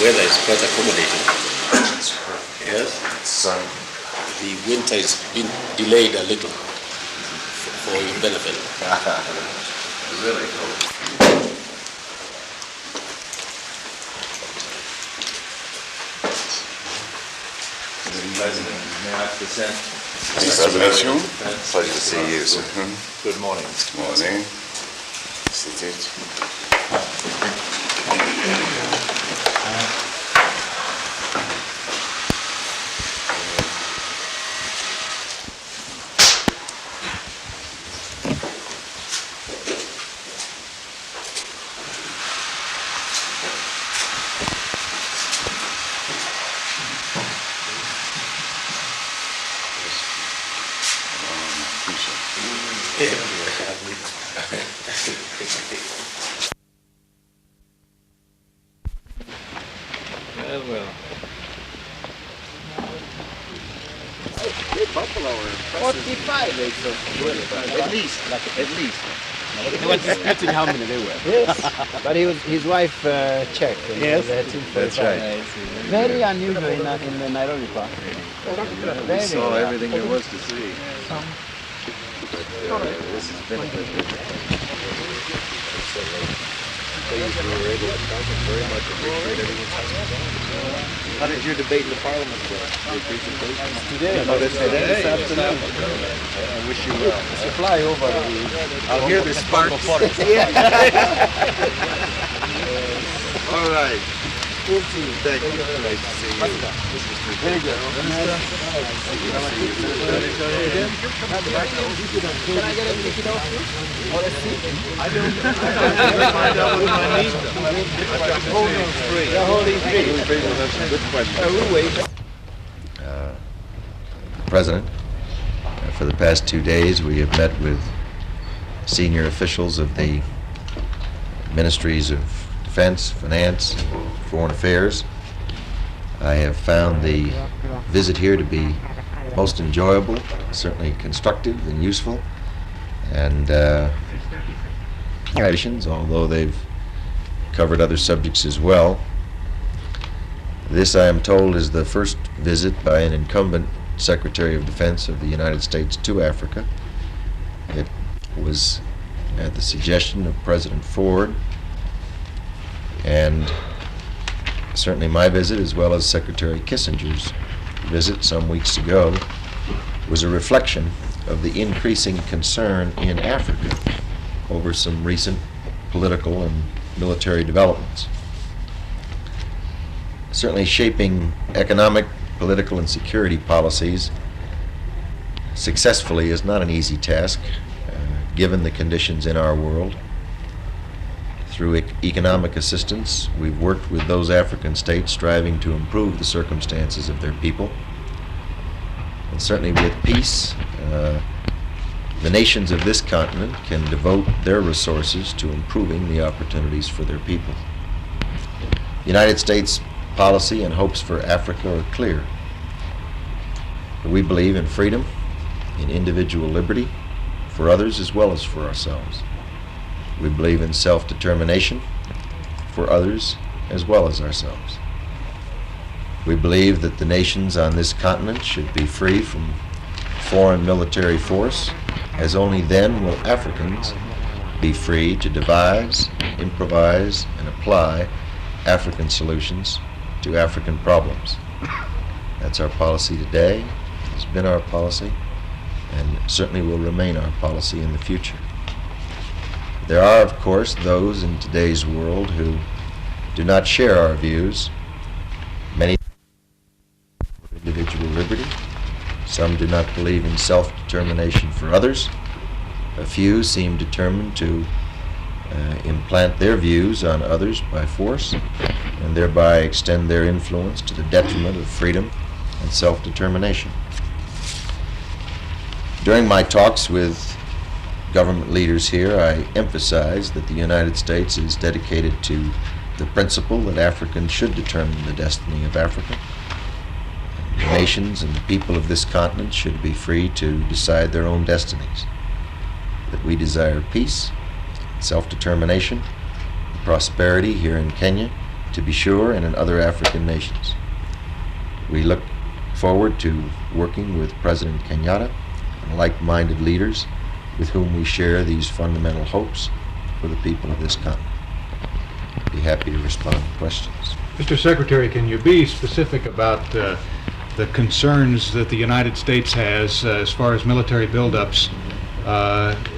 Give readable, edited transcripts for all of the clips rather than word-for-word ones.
weather is quite accommodating. Yes. Sun. The winter has been delayed a little for your benefit. Really cool. President, may I present? Examination. Pleasure to see you, sir. Good morning. Morning. Seated. Well. 45 acres. At least. They were disputing how many they were. Yes. But his wife checked. Yes. That's right. Very unusual in the Nairobi park. We saw everything there was to see. But this has been a good visit. How did your debate in the parliament go? Your presentation? Today. Oh, that's today? This afternoon. I wish you well. It's a flyover. I'll hear the sparks. All right. Thank you. Nice to see you. Very good. Can I get a ticket off you? Or a seat? I don't find out what I need. I'm holding free. You're holding free. That's a good question. We'll wait. President, for the past 2 days we have met with senior officials of the ministries of Defense, Finance, Foreign Affairs. I have found the visit here to be most enjoyable, certainly constructive and useful, and although they've covered other subjects as well. This, I am told, is the first visit by an incumbent Secretary of Defense of the United States to Africa. It was at the suggestion of President Ford, and certainly my visit, as well as Secretary Kissinger's visit some weeks ago, was a reflection of the increasing concern in Africa over some recent political and military developments. Certainly shaping economic, political, and security policies successfully is not an easy task, given the conditions in our world. Through economic assistance, we've worked with those African states striving to improve the circumstances of their people. And certainly with peace, the nations of this continent can devote their resources to improving the opportunities for their people. The United States policy and hopes for Africa are clear. We believe in freedom, in individual liberty, for others as well as for ourselves. We believe in self-determination for others as well as ourselves. We believe that the nations on this continent should be free from foreign military force, as only then will Africans be free to devise, improvise, and apply African solutions to African problems. That's our policy today, it's been our policy, and certainly will remain our policy in the future. There are, of course, those in today's world who do not share our views. Many individual liberty. Some do not believe in self-determination for others. A few seem determined to implant their views on others by force and thereby extend their influence to the detriment of freedom and self-determination. During my talks with government leaders here, I emphasized that the United States is dedicated to the principle that Africans should determine the destiny of Africa. The nations and the people of this continent should be free to decide their own destinies. That we desire peace, self-determination, prosperity here in Kenya, to be sure, and in other African nations. We look forward to working with President Kenyatta and like-minded leaders with whom we share these fundamental hopes for the people of this continent. I'd be happy to respond to questions. Mr. Secretary, can you be specific about the concerns that the United States has as far as military buildups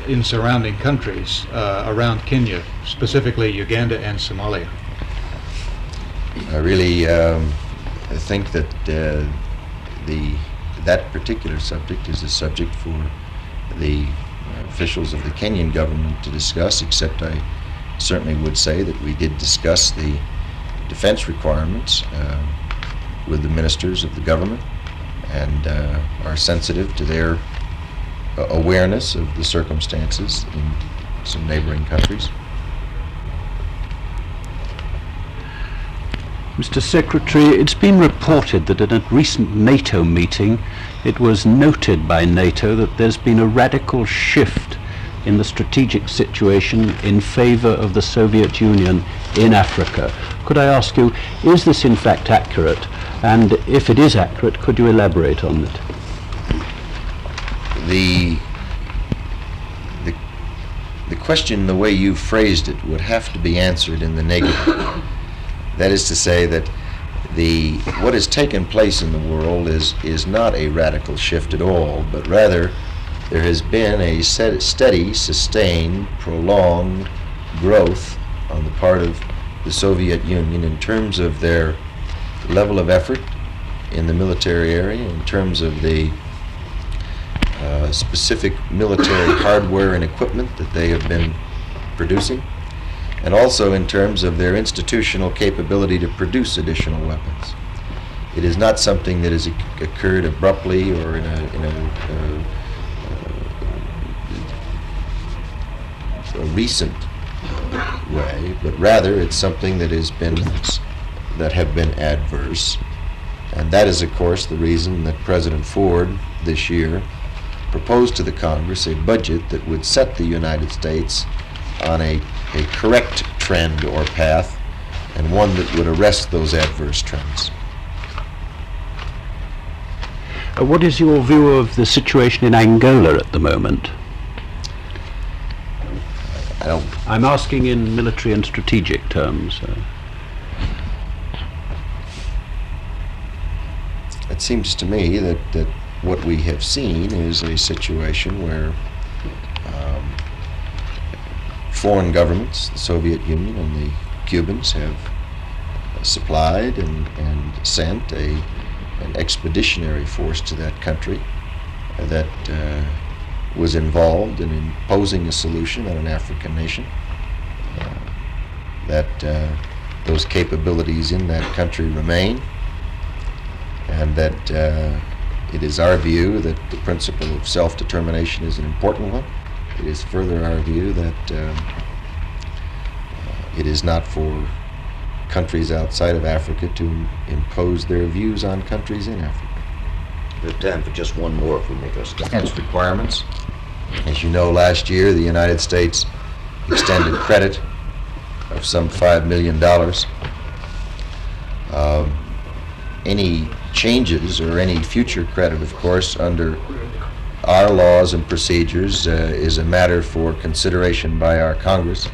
in surrounding countries around Kenya, specifically Uganda and Somalia? I really think that that particular subject is a subject for the officials of the Kenyan government to discuss, except I certainly would say that we did discuss the defense requirements with the ministers of the government, and are sensitive to their awareness of the circumstances in some neighboring countries. Mr. Secretary, it's been reported that at a recent NATO meeting it was noted by NATO that there's been a radical shift in the strategic situation in favor of the Soviet Union in Africa. Could I ask you, is this in fact accurate? And if it is accurate, could you elaborate on it? The question, the way you phrased it, would have to be answered in the negative. That is to say that what has taken place in the world is not a radical shift at all, but rather there has been a steady, sustained, prolonged growth on the part of the Soviet Union in terms of their level of effort in the military area, in terms of the specific military hardware and equipment that they have been producing, and also in terms of their institutional capability to produce additional weapons. It is not something that has occurred abruptly or in a recent way, but rather it's something that have been adverse. And that is, of course, the reason that President Ford this year proposed to the Congress a budget that would set the United States on a correct trend or path, and one that would arrest those adverse trends. What is your view of the situation in Angola at the moment? I'm asking in military and strategic terms. It seems to me that what we have seen is a situation where foreign governments, the Soviet Union and the Cubans, have supplied and sent an expeditionary force to that country that was involved in imposing a solution on an African nation. Those capabilities in that country remain, and that it is our view that the principle of self-determination is an important one. It is further our view that it is not for countries outside of Africa to impose their views on countries in Africa. We have time for just one more if we make our Defense requirements. As you know, last year the United States extended credit of some $5 million. Any changes or any future credit, of course, under our laws and procedures is a matter for consideration by our Congress.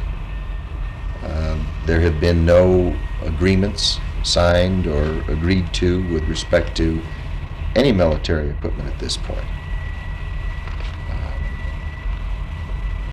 There have been no agreements signed or agreed to with respect to any military equipment at this point.